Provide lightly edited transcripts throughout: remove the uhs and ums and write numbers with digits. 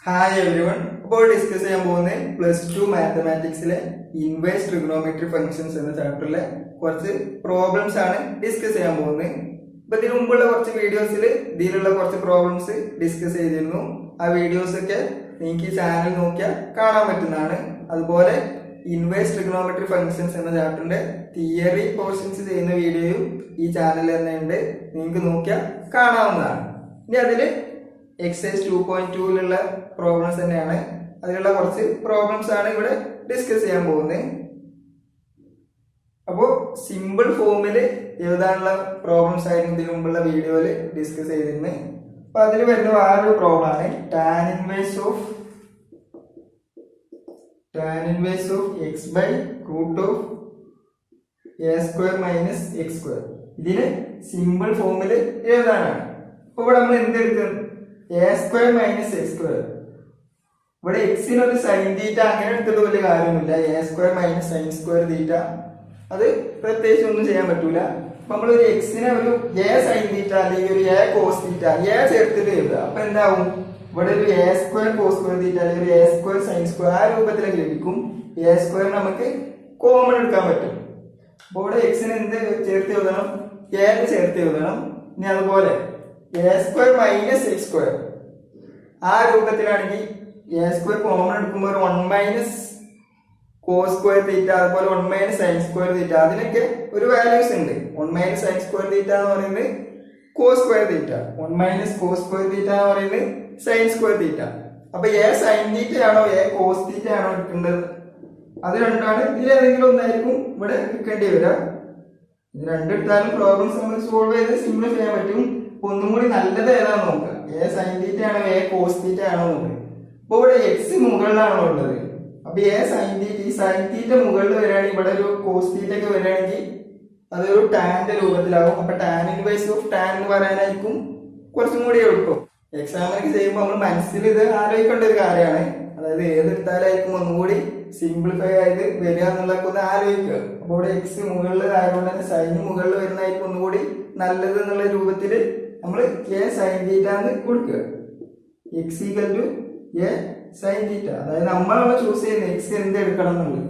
Hi everyone. ഇപ്പോൾ discuss ചെയ്യാൻ പോകുന്നത് +2 മാത്തമാറ്റിക്സിലെ ഇൻവേഴ്സ് ട്രിഗണോമെട്രി ഫംഗ്ഷൻസ് എന്ന ചാപ്റ്ററിലെ കുറച്ച് പ്രോബ്ലംസ് ആണ് ഡിസ്കസ് ചെയ്യാൻ പോകുന്നത്. ഇപ്പൊ ഇതിനു മുമ്പുള്ള കുറച്ച് വീഡിയോസിൽ ഇതിലുള്ള കുറച്ച് പ്രോബ്ലംസ് ഡിസ്കസ് ചെയ്തിരുന്നു. ആ വീഡിയോസ് ഒക്കെ നിങ്ങൾക്ക് ഈ ചാനൽ നോക്കിയാൽ കാണാൻ പറ്റുന്നതാണ്. അതുപോലെ ഇൻവേഴ്സ് ട്രിഗണോമെട്രി ഫംഗ്ഷൻസ് എന്ന ചാപ്റ്ററിന്റെ തിയറി പോർഷൻസ് ചെയ്യുന്ന വീഡിയോയും ഈ ചാനലിൽ തന്നെ ഉണ്ട്, നിങ്ങൾക്ക് നോക്കിയാൽ കാണാവുന്നതാണ്. ഇനി അതില് എക്സസൈസ് 2.2ലുള്ള പ്രോബ്ലംസ് തന്നെയാണ്. അതിലുള്ള കുറച്ച് പ്രോബ്ലംസ് ആണ് ഇവിടെ ഡിസ്കസ് ചെയ്യാൻ പോകുന്നത്. അപ്പോൾ സിമ്പിൾ ഫോമിൽ എഴുതാനുള്ള പ്രോബ്ലംസ് ആയിരുന്നു ഇതിനു മുമ്പുള്ള വീഡിയോയിൽ ഡിസ്കസ് ചെയ്തിരുന്നത്. അപ്പൊ അതിൽ വരുന്ന വേറൊരു പ്രോബ്ലം ആണ് tan inverse of x/√of a² - x². ഇതിന് സിമ്പിൾ ഫോമിൽ എഴുതാനാണ്. അപ്പൊ ഇവിടെ നമ്മൾ എന്ത് എടുക്കും? a² - x². ഇവിടെ എക്സിന് ഒരു സൈൻ തീറ്റ അങ്ങനെ എടുത്തിട്ട് വലിയ കാര്യമൊന്നുമില്ല. a² - sin²θ അത് പ്രത്യേകിച്ച് ഒന്നും ചെയ്യാൻ പറ്റൂല. അപ്പൊ നമ്മൾ ഒരു എക്സിനെ ഒരു a sin തീറ്റ അല്ലെങ്കിൽ ഒരു a cos തീറ്റ ചേർത്തിട്ട് എഴുതുക. അപ്പൊ എന്താവും? ഇവിടെ ഒരു a² cos²θ അല്ലെങ്കിൽ ഒരു a² sin² ആ രൂപത്തിലേക്ക് ലഭിക്കും. a² നമുക്ക് കോമൺ എടുക്കാൻ പറ്റും. അപ്പൊ ഇവിടെ എക്സിന് എന്ത് ചേർത്ത് എഴുതണം? a ചേർത്ത് എഴുതണം. ഇനി അതുപോലെ a² - x² ആ രൂപത്തിലാണെങ്കിൽ a² കോമൺ എടുക്കുമ്പോൾ ഒരു 1 - cos²θ അതുപോലെ 1 - sin²θ അതിനൊക്കെ ഒരു വാല്യൂസ് ഉണ്ട്. 1 - sin²θ എന്ന് പറയുന്നത് cos²θ, 1 - cos²θ എന്ന് പറയുന്നത് sin²θ. അപ്പൊ a sin θ ആണോ a cos θ ആണോ എടുക്കേണ്ടത്? അത് രണ്ടാണ്. ഇതിലേതെങ്കിലും ഒന്നായിരിക്കും ഇവിടെ എടുക്കേണ്ടി വരിക. ഇത് രണ്ടെടുത്താലും പ്രോബ്ലംസ് നമ്മൾ സോൾവ് ചെയ്ത് സിംപ്ലിഫൈ ചെയ്യാൻ പറ്റും. ഒന്നും കൂടി നല്ലത് ഏതാണെന്ന് നോക്കുക. a sin θ ആണോ a cos θ ആണോ നോക്കുക. അപ്പൊ ഇവിടെ x മുകളിലാണോ ഉള്ളത്? അപ്പൊ a sin θ, ഈ sin θ മുകളിൽ വരികയാണെങ്കിൽ ഇവിടെ ഒരു cos θ ഒക്കെ വരികയാണെങ്കിൽ അതൊരു ടാന്റെ രൂപത്തിലാവും. അപ്പൊ tan inverse of tan എന്ന് പറയാനായിരിക്കും കുറച്ചും കൂടി എളുപ്പം. എക്സാമിനൊക്കെ ചെയ്യുമ്പോൾ നമ്മൾ മനസ്സിൽ ഇത് ആലോചിക്കേണ്ട ഒരു കാര്യമാണ്. അതായത് ഏതെടുത്താലായിരിക്കും ഒന്നുകൂടി സിംപ്ലിഫൈ ആയത് വരിക എന്നുള്ളതൊക്കെ ഒന്ന് ആലോചിക്കുക. അപ്പൊ ഇവിടെ x മുകളിൽ ആയതുകൊണ്ട് തന്നെ സൈൻ മുകളിൽ വരുന്നതായിരിക്കും ഒന്നുകൂടി നല്ലത് എന്നുള്ള രൂപത്തിൽ നമ്മൾ a sin θ എന്ന് കൊടുക്കുക. x = a sin θ. അതായത് നമ്മളാണ് ചൂസ് ചെയ്യുന്നത് x എന്ത് എടുക്കണം എന്നുള്ളത്.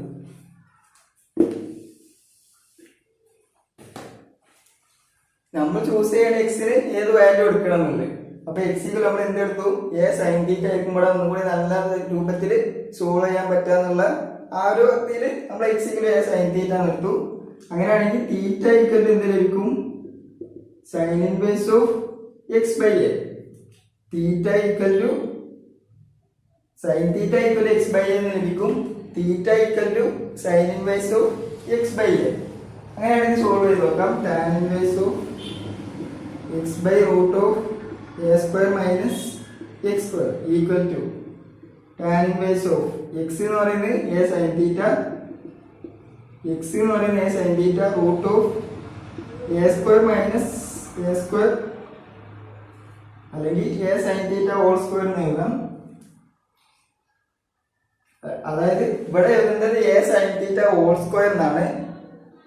നമ്മൾ ചൂസ് ചെയ്യണ എക്സിന് ഏത് വാല്യൂ എടുക്കണം എന്നുള്ളത്. അപ്പൊ x നമ്മൾ എന്തെടുത്തു? a sin θ ആയിരിക്കുമ്പോൾ ഒന്നുകൂടി നല്ല രൂപത്തിൽ സോൾവ് ചെയ്യാൻ പറ്റാന്നുള്ള ആ ഒരു ഇതിൽ നമ്മൾ x a sin θ എടുത്തു. അങ്ങനെയാണെങ്കിൽ θ എന്ത് ലഭിക്കും? sin inverse of x/a. θ sin θ x/a എന്ന് ലഭിക്കും. θ sin inverse of x/a. അങ്ങനെയാണെങ്കിൽ സോൾവ് ചെയ്ത് നോക്കാം. tan inverse of x/√of a² - x² equal to tan inverse of x എന്ന് പറയുന്നത് a sin θ, x എന്ന് പറയുന്നത് a sin θ √of a² - a² അല്ലെങ്കിൽ a sin θ (2) എന്ന് എഴുതാം. അതായത് ഇവിടെ എഴുതുന്നത് a sin θ (2) എന്നാണ്.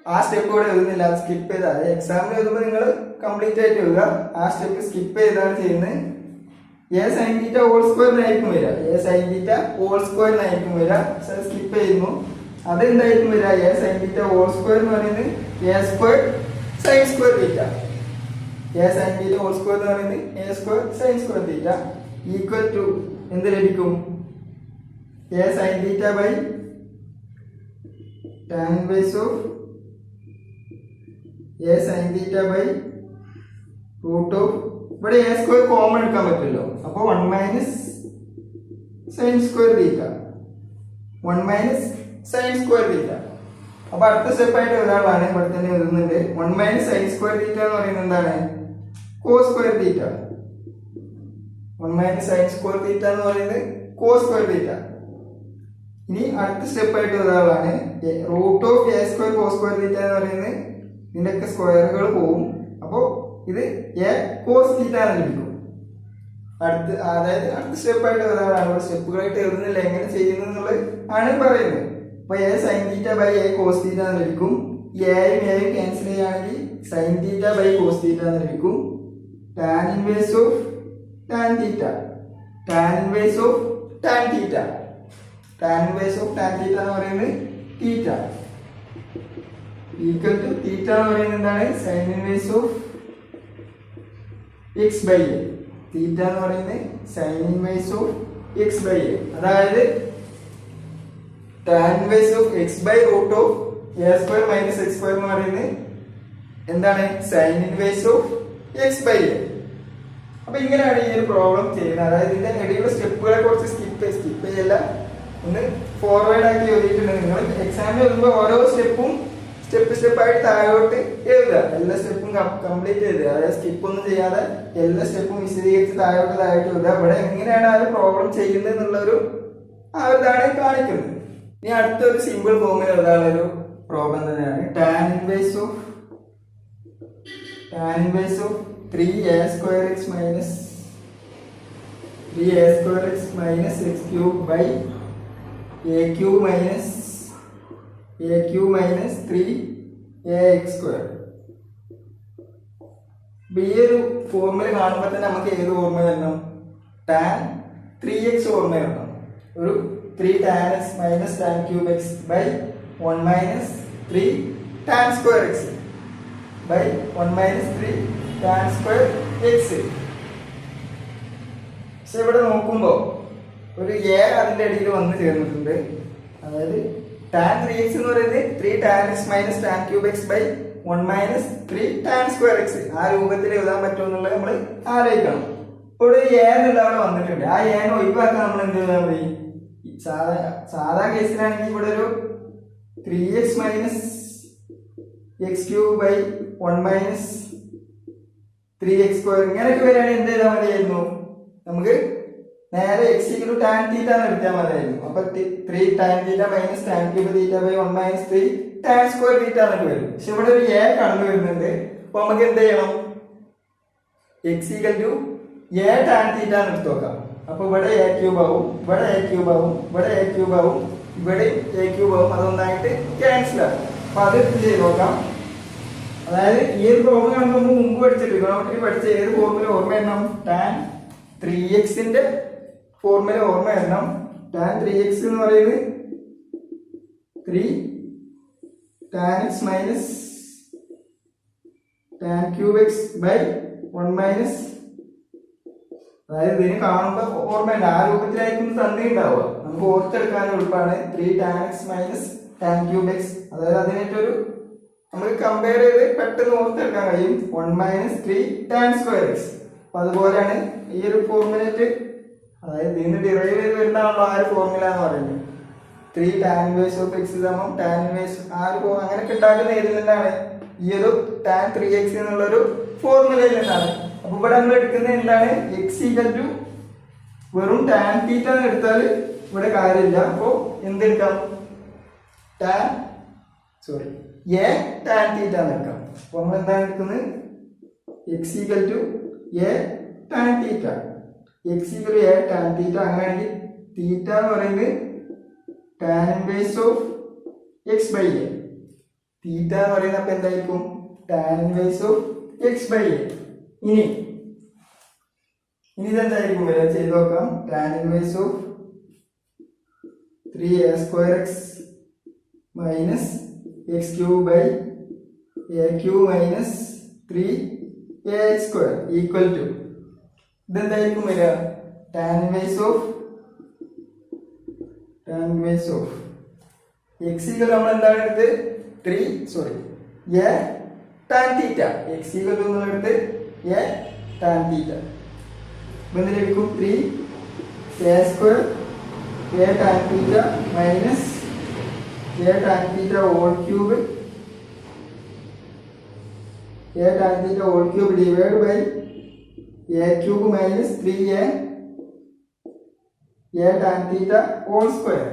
ആ സ്റ്റെപ്പ് ഇവിടെ എഴുതുന്നില്ല, സ്കിപ്പ് ചെയ്താൽ. എക്സാമിന് എഴുതുമ്പോൾ നിങ്ങൾ കംപ്ലീറ്റ് ആയിട്ട് എഴുതുക. ആ സ്റ്റെപ്പ് സ്കിപ്പ് ചെയ്താണ് ചെയ്യുന്നത്. a sin θ (2) എന്നായിരിക്കും വരിക. a sin θ (2) എന്നായിരിക്കും വരിക. സ്കിപ്പ് ചെയ്യുന്നു. അതെന്തായിരിക്കും വരിക? a sin θ (2) എന്ന് പറയുന്നത് a² sin²θ. a sin θ (2) എന്ന് പറയുന്നത് a² sin²θ ഈക്വൽ ടു എന്ത് ലഭിക്കും? a sin θ by tan inverse of a sin θ by √of ഇവിടെ a² കോമൺ എടുക്കാൻ പറ്റില്ലോ. അപ്പൊ 1 - sin²θ, 1 - sin²θ. അപ്പൊ അടുത്ത സ്റ്റെപ്പ് ആയിട്ട് ഒരാളാണ് ഇവിടെ തന്നെ എഴുതുന്നുണ്ട്. 1 - sin²θ എന്ന് പറയുന്നത് എന്താണ്? cos²θ. 1 - sin²θ എന്ന് പറയുന്നത് cos²θ. ഇനി അടുത്ത സ്റ്റെപ്പ് ആയിട്ട് ഒരാളാണ് √of a² cos²θ എന്ന് പറയുന്നത് ഇതിന്റെയൊക്കെ സ്ക്വയറുകൾ പോവും. അപ്പോ ഇത് a cos θ എന്ന് ലഭിക്കും. അതായത് അടുത്ത സ്റ്റെപ്പ് ആയിട്ട് ഒരാളാണ്. സ്റ്റെപ്പുകളായിട്ട് എഴുതുന്നില്ല, എങ്ങനെ ചെയ്യുന്നത് എന്നുള്ളത് ആണ് പറയുന്നത്. അപ്പൊ a sin θ by a cos θ എന്ന് ലഭിക്കും. എയും എയും ക്യാൻസൽ ചെയ്യുകയാണെങ്കിൽ sin θ ബൈ cos θ എന്ന് ലഭിക്കും. tan inverse of tan theta. Tan inverse of tan theta. Tan inverse of tan theta എന്ന് പറയുന്നത് തീറ്റ ഈക്വൽ ടു തീറ്റ എന്ന് പറയുന്നത് എന്താണ്? Sine inverse of x by a. Theta എന്ന് പറയുന്നത് sine inverse of x by a. അതായത് tan inverse of x by root of a square minus x square എന്ന് പറയുന്നത് എന്താണ്? Sine inverse of x by a. അപ്പൊ ഇങ്ങനെയാണ് ഈ ഒരു പ്രോബ്ലം ചെയ്യുന്നത്. അതായത് ഇതിന്റെ ഇടയിലുള്ള സ്റ്റെപ്പുകളെ കുറിച്ച് സ്കിപ്പ് ചെയ്യല്ല, ഒന്ന് ഫോർവേഡ് ആക്കി എഴുതിയിട്ടുണ്ട്. നിങ്ങൾ എക്സാമിന് എഴുതുമ്പോൾ ഓരോ സ്റ്റെപ്പും സ്റ്റെപ്പായിട്ട് താഴോട്ട് എഴുതുക. എല്ലാ സ്റ്റെപ്പും കംപ്ലീറ്റ് ചെയ്ത്, അതായത് സ്കിപ്പ് ഒന്നും ചെയ്യാതെ എല്ലാ സ്റ്റെപ്പും വിശദീകരിച്ച് താഴോട്ട് എഴുതുക. ഇവിടെ എങ്ങനെയാണ് ആ ഒരു പ്രോബ്ലം ചെയ്യുന്നത് എന്നുള്ളൊരു ആ ഒരു ഇതാണ് കാണിക്കുന്നത്. ഇനി അടുത്തൊരു സിമ്പിൾ ഫോമിൽ എഴുതാനുള്ള ഒരു പ്രോബ്ലം തന്നെയാണ്. Tan inverse of 3a square x minus 3a square x minus x cube by a cube minus 3ax square. ഈ ഒരു ഫോർമുല കാണുമ്പോൾ തന്നെ നമുക്ക് ഏത് ഓർമ്മ വരണം? ടാൻ 3x ഓർമ്മ വരണം. ഒരു 3 tan x minus tan cube x by 1 minus 3 tan square x by 1 minus 3 tan square x. പക്ഷെ ഇവിടെ നോക്കുമ്പോൾ ഒരു എ അതിന്റെ അടിയിൽ വന്ന് ചേർന്നിട്ടുണ്ട്. അതായത് tan 3x എന്ന് പറയുന്നത് 3 tan x minus tan cube x by 1 minus 3 tan square x. ആ രൂപത്തിൽ എഴുതാൻ പറ്റുമെന്നുള്ളത് നമ്മൾ ആലോചിക്കണം. ഇപ്പോൾ ഒരു എ എന്നുള്ള അവിടെ വന്നിട്ടുണ്ട്. ആ എനെ ഒഴിവാക്കാൻ നമ്മൾ എന്ത് ചെയ്താൽ മതി? സാധാ കേസിലാണെങ്കിൽ ഇവിടെ ഒരു 3x minus x cube by 1 minus 3x square ഇങ്ങനെയൊക്കെ വരികയാണെങ്കിൽ എന്ത് ചെയ്താൽ മതിയായിരുന്നു? നമുക്ക് നേരെ x equal to tan theta എന്ന് എടുത്താൽ മതിയായിരുന്നു. അപ്പൊ 3 tan theta minus tan cube theta by 1 minus 3 tan square theta എന്നൊക്കെ വരും. പക്ഷെ ഇവിടെ ഒരു a കടന്നു വരുന്നുണ്ട്. അപ്പൊ നമുക്ക് എന്ത് ചെയ്യണം? x equal to a tan theta എന്ന് എടുത്ത് നോക്കാം. അപ്പൊ ഇവിടെ a ക്യൂബ് ആവും, ഇവിടെ a ക്യൂബ് ആവും, ഇവിടെ a ക്യൂബ് ആവും, ഇവിടെ a ക്യൂബ് ആവും. അതൊന്നായിട്ട് ക്യാൻസൽ ആവും. അപ്പൊ അത് ചെയ്ത് നോക്കാം. അതായത് ഈ ഒരു പ്രോബ്ലം കാണുമ്പോൾ നമ്മൾ മുമ്പ് പഠിച്ച ട്രിഗണോമെട്രി പഠിച്ച ഏത് ഫോർമുല ഓർമ്മ വരണം? ടാൻ 3x ഫോർമുല ഓർമ്മ വരണം. ടാൻ 3x എന്ന് പറയുന്നത് 3 tan x minus tan cube x by 1 minus, അതായത് ഇതിന് കാണുമ്പോൾ ഓർമ്മയുണ്ട്. ആ രൂപത്തിലായിരിക്കും തന്നിട്ടുണ്ടാവുക. നമുക്ക് ഓർത്തെടുക്കാൻ എളുപ്പമാണ്. 3 tan x minus tan cube x. അതായത് അതിനായിട്ടൊരു നമുക്ക് കമ്പയർ ചെയ്ത് പെട്ടെന്ന് ഓർത്തെടുക്കാൻ കഴിയും. 1 minus 3 tan square x. അപ്പൊ അതുപോലെയാണ് ഈ ഒരു ഫോർമുലേറ്റ്, അതായത് ഇതിന് ഡിറൈവ് ചെയ്ത് വരുന്നതാണല്ലോ ആ ഒരു ഫോർമുല എന്ന് പറയുന്നത്. 3 tan inverse of x സമം tan inverse ആ ഒരു അങ്ങനെയൊക്കെ ഉണ്ടാക്കുന്ന ഏതിൽ നിന്നാണ്? ഈ ഒരു tan 3x എന്നുള്ളൊരു ഫോർമുലയിൽ നിന്നാണ്. അപ്പൊ ഇവിടെ നമ്മൾ എടുക്കുന്നത് എന്താണ്? x equal to വെറും tan theta എന്ന് എടുത്താൽ ഇവിടെ കാര്യമില്ല. അപ്പോ എന്തെടുക്കാം? a tan theta എന്ന് എടുക്കാം. അപ്പൊ നമ്മൾ എന്താണ് എടുക്കുന്നത്? x equal to a tan theta. x equal to a tan theta. അങ്ങനെയാണെങ്കിൽ തീറ്റ എന്ന് പറയുന്നത് tan inverse of x by a. തീറ്റ എന്ന് പറയുന്നത് അപ്പൊ എന്തായിരിക്കും? tan inverse of x by a. ഇനി ഇതെന്തായിരിക്കും വരിക? ചെയ്ത് നോക്കാം. tan inverse of 3a square x minus x cube by a cube minus 3ax square equal to ഇതെന്തായിരിക്കും വരിക? tan inverse of x equal നമ്മൾ എന്താണ് എടുത്ത്? a tan theta. x equal to നമ്മൾ എടുത്ത് a tan theta. എന്ത് ലഭിക്കും? 3a square a tan theta minus a tan theta whole cube divided by a cube minus 3a tan theta whole square.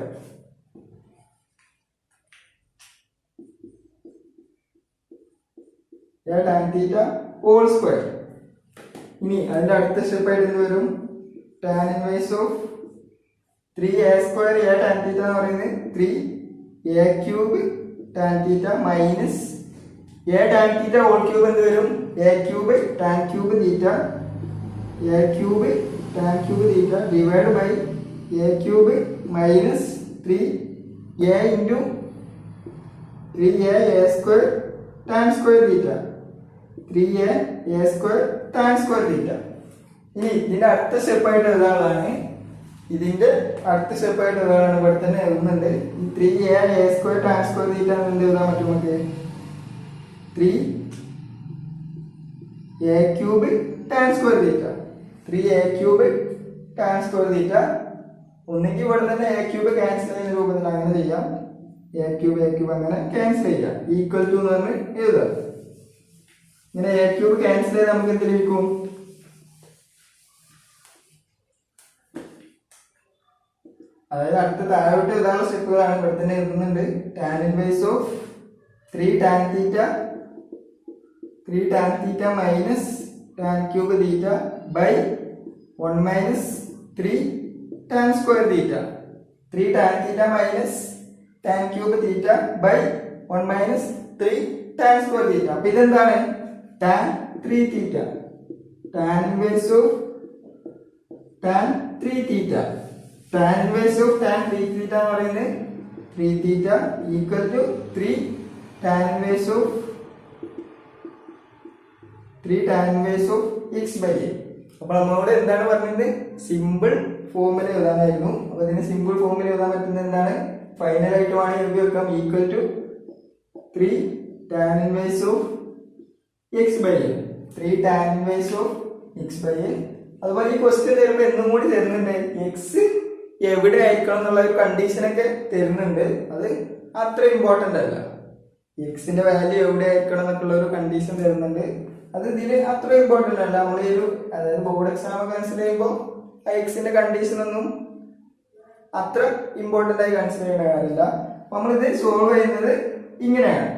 a tan theta whole square. ഇനി അതിന്റെ അടുത്ത step ആയിട്ട് എന്ത് വരും? tan inverse of 3a square a tan theta എന്ന് പറയുന്നത് 3a cube tan theta minus a tan theta whole cube എന്ത് വരും? a cube tan cube theta divided by A cube minus 3a into 3a A square tan square theta 3a A square tan square തീറ്റ. ഇനി ഇതിന്റെ അടുത്ത സ്റ്റെപ്പായിട്ട് എഴുതാനുള്ളതാണ്. ഇതിന്റെ അടുത്ത സ്റ്റെപ്പായിട്ട് എഴുതാനാണ് ഇവിടെ തന്നെ എഴുതുന്നുണ്ട്. ഈ 3a A square tan square തീറ്റ എന്ത് എഴുതാൻ പറ്റും നമുക്ക്? 3a ക്യൂബ് ടാൻ സ്ക്വയർ തീറ്റ 3a ക്യൂബ് ടാൻ സ്ക്വയർ തീറ്റ. ഒന്നെങ്കിൽ ഇവിടെ തന്നെ എ ക്യൂബ് ക്യാൻസൽ ചെയ്യുന്ന രൂപത്തിൽ അങ്ങനെ ചെയ്യാം. എ ക്യൂബ് അങ്ങനെ ക്യാൻസൽ ചെയ്യാം. ഈക്വൽ ടു എന്ന് പറഞ്ഞ് എഴുതാം. ഇങ്ങനെ എ ക്യൂബ് ക്യാൻസൽ ചെയ്താൽ നമുക്ക് എന്ത് ലഭിക്കും? അതായത് അടുത്ത താഴോട്ട് എഴുതാനുള്ള സ്റ്റെപ്പുകളാണ് ഇവിടെ തന്നെ എഴുതുന്നുണ്ട്. Tan inverse of 3 tan theta minus tan cube theta by 1 minus 3 tan square theta 3 tan theta minus tan cube theta by 1 minus 3 tan square theta. അപ്പൊ ഇതെന്താണ്? Tan 3 theta. Tan inverse of tan 3 theta. Tan inverse of tan 3 theta എന്ന് പറയുന്നത് 3 theta equal to 3 tan inverse of x by a. അപ്പൊ നമ്മളോട് എന്താണ് പറഞ്ഞത്? Simple ഫോമിൽ എഴുതാനായിരുന്നു. അപ്പൊ ഇതിന് സിമ്പിൾ ഫോമിൽ എഴുതാൻ പറ്റുന്നത് എന്താണ്? ഫൈനൽ ആയിട്ട് വേണമെങ്കിൽ എഴുതി വെക്കാം. Equal to 3 tan inverse of x by a 3 tan inverse of x by a. അതുപോലെ ഈ ക്വസ്റ്റ്യൻ തരുമ്പോൾ എന്നും കൂടി തരുന്നുണ്ട്. എക്സ് എവിടെ ആയിരിക്കണം എന്നുള്ള ഒരു കണ്ടീഷനൊക്കെ തരുന്നുണ്ട്. അത് അത്ര ഇമ്പോർട്ടൻ്റ് അല്ല. എക്സിന്റെ വാല്യൂ എവിടെ ആയിരിക്കണം എന്നൊക്കെയുള്ള ഒരു കണ്ടീഷൻ തരുന്നുണ്ട്. അത് ഇതിൽ അത്ര ഇമ്പോർട്ടൻ്റ് അല്ല. നമ്മൾ ഈ ഒരു അതായത് ബോർഡ് എക്സാം ഒക്കെ കൺസിഡർ ചെയ്യുമ്പോൾ എക്സിന്റെ കണ്ടീഷൻ ഒന്നും അത്ര ഇമ്പോർട്ടൻ്റ് ആയി കൺസിഡർ ചെയ്യേണ്ട കാര്യമില്ല. നമ്മളിത് സോൾവ് ചെയ്യുന്നത് ഇങ്ങനെയാണ്.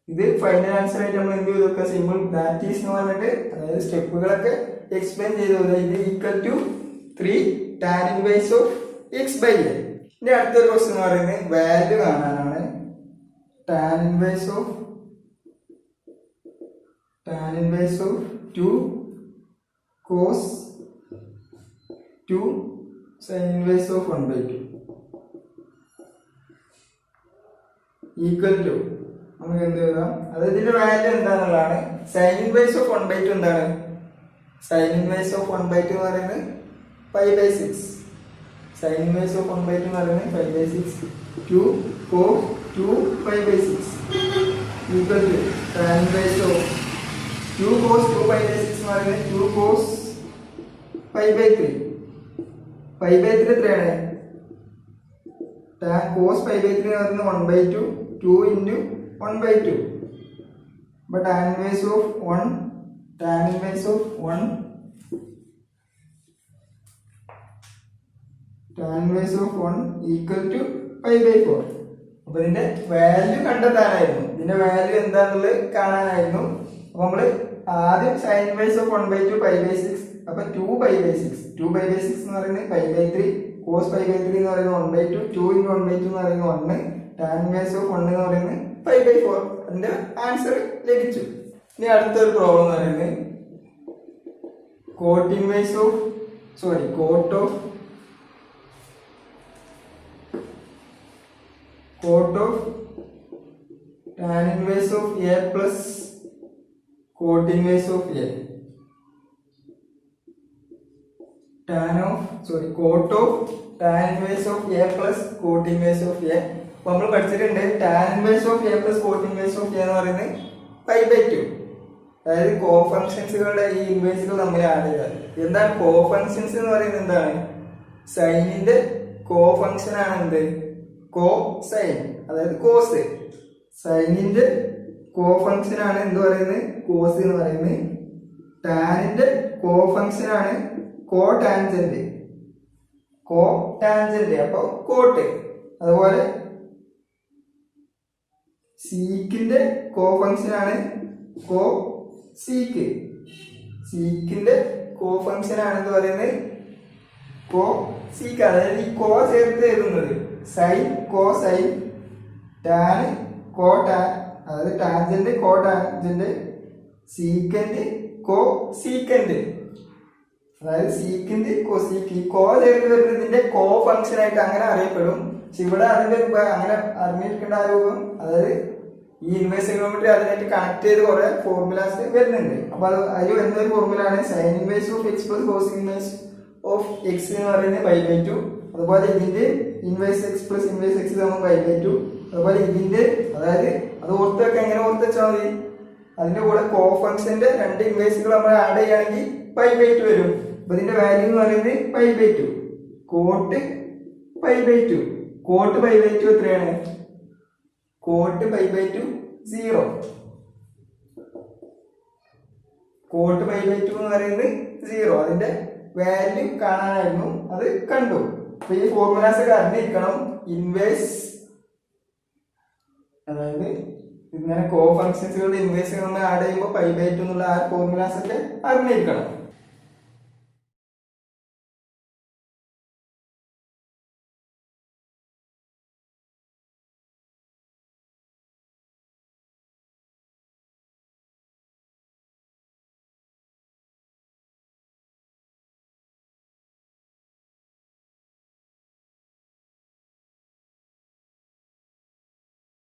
ഇത് ഫൈനൽ ആൻസർ ആയിട്ട് നമ്മൾ എന്ത് ചെയ്തൊക്കെ സിമ്പിൾ ദാറ്റീസ് എന്ന് പറഞ്ഞിട്ട് അതായത് സ്റ്റെപ്പുകളൊക്കെ എക്സ്പ്ലെയിൻ ചെയ്തു. ഇത് equal to 3 tan inverse of x by a. ഇനി അടുത്തൊരു ക്വസ്റ്റ്യൻ എന്ന് പറയുന്നത് വാല്യൂ കാണാനാണ്. Tan inverse of 2 cos 2 sin inverse of 1/2 equal to നമുക്ക് എന്ത് എഴുതാം? അതായത് ഇതിന്റെ വാല്യൂ എന്താണെന്നുള്ളതാണ്. സൈൻ ഇൻവേഴ്സ് ഓഫ് 1/2 എന്താണ്? സൈൻ ഇൻവേഴ്സ് ഓഫ് 1/2 എന്ന് പറയുന്നത് 5/6. സൈൻ ഇൻവേഴ്സ് ഓഫ് 1/2 എന്ന് പറയുന്നത് 5/6. 2 cos 2 5/6 equal to tan inverse of 2 cos 2 5/6 എന്ന് പറയുന്നത് 2 cos 5/3. 5/3 എത്രയാണ്? ടാൻ cos 5/3 എന്ന് പറയുന്നത് 1/2 2 into 1/2. But tan inverse of 1 equal to 5/4. അപ്പൊ ഇതിന്റെ വാല്യൂ കണ്ടെത്താനായിരുന്നു. ഇതിന്റെ വാല്യൂ എന്താന്നുള്ളത് കാണാനായിരുന്നു. അപ്പൊ നമ്മള് ആദ്യം സൈൻ ഇൻവേഴ്സ് ഓഫ് 1/2 5/6. അപ്പൊ 2/6 എന്ന് പറയുന്നത് 5/3 cos 5/3 എന്ന് പറയുന്നത് 1/2 2 into 1/2 എന്ന് പറയുന്നത് 1 tan inverse of 1 എന്ന് പറയുന്നത് 5/4. അതിന്റെ ആൻസർ ലഭിച്ചു. ഇനി അടുത്തൊരു പ്രോബ്ലം എന്ന് പറയുന്നത് cot of tan inverse of a plus cot inverse of a. Cot of tan inverse of a plus cot inverse of a. അപ്പോൾ നമ്മൾ പഠിച്ചിട്ടുണ്ട് tan inverse of a plus cot inverse of a എന്ന് പറയുന്നത് 5/2. അതായത് കോ ഫംഗ്ഷൻസുകളുടെ ഈ ഇൻവേഴ്സുകൾ തമ്മിൽ add ചെയ്താൽ എന്താണ് കോ ഫംഗ്ഷൻസ് എന്ന് പറയുന്നത്? എന്താണ്? സൈനിന്റെ കോ ഫംഗ്ഷൻ ആണ് എന്ത്? കോ സൈൻ, അതായത് കോസ്. സൈനിന്റെ കോ ഫംഗ്ഷൻ ആണ് എന്ത് പറയുന്നത്? കോസ് എന്ന് പറയുന്നത്. ടാനിന്റെ കോ ഫംഗ്ഷൻ ആണ് കോ ടാൻജന്റ്. അപ്പൊ കോട്ട്. അതുപോലെ സീക്കിന്റെ കോ ഫംഗ്ഷൻ ആണ് കോ സീക്ക്. സീക്കിന്റെ കോ ഫംഗ്ഷൻ ആണെന്ന് പറയുന്നത് കോ സീക്ക്. അതായത് ഈ കോ ചേർത്ത് എഴുതുന്നത് സൈൻ കോ സൈൻ, ടാൻ കോ ടാൻ, അതായത് ടാൻജന്റ് കോ ടാൻജന്റ്, സീക്കന്റ് കോ സീക്കന്റ്. അതായത് സീക്കിന്റെ കൊസീക്ക് ഈ കോ ചേർത്ത് വരുന്നതിന്റെ കോ ഫംഗ്ഷൻ ആയിട്ട് അങ്ങനെ അറിയപ്പെടും. പക്ഷെ ഇവിടെ അതിന്റെ അങ്ങനെ അറിഞ്ഞിരിക്കേണ്ട ആ രൂപം, അതായത് ഈ ഇൻവേഴ്സ് ട്രിഗണോമെട്രി അതിനായിട്ട് കണക്ട് ചെയ്ത് കുറെ ഫോർമുലാസ് വരുന്നുണ്ട്. അപ്പൊ അതിൽ വരുന്ന ഒരു ഫോർമുല ആണ് sine inverse of x plus cos inverse of x എന്ന് പറയുന്നത് π/2. അതുപോലെ ഇതിന്റെ inverse x plus inverse x സമം π/2. അതുപോലെ ഇതിന്റെ, അതായത് അത് ഓർത്തൊക്കെ എങ്ങനെ ഓർത്ത് വെച്ചാൽ മതി, അതിന്റെ കൂടെ കോ ഫംഗ്ഷന്റെ രണ്ട് ഇൻവേഴ്സുകൾ നമ്മൾ ആഡ് ചെയ്യുകയാണെങ്കിൽ π/2 വരും. അപ്പൊ ഇതിന്റെ വാല്യൂ എന്ന് പറയുന്നത് π/2. കോട്ട് π/2. കോട്ട് π/2 എത്രയാണ്? കോട്ട് π/2 0. കോട്ട് π/2 എന്ന് പറയുന്നത് 0. അതിന്റെ വാല്യൂ കാണാനായിരുന്നു, അത് കണ്ടു. അപ്പൊ ഈ ഫോർമുലാസ് ഒക്കെ അറിഞ്ഞിരിക്കണം. ഇൻവേഴ്സ്, അതായത് ഇങ്ങനെ കോ ഫംഗ്ഷൻസുകളുടെ ഇൻവേഴ്സുകൾ നമ്മൾ ആഡ് ചെയ്യുമ്പോൾ π/2 എന്നുള്ള ആ ഫോർമുലാസ് ഒക്കെ അറിഞ്ഞിരിക്കണം.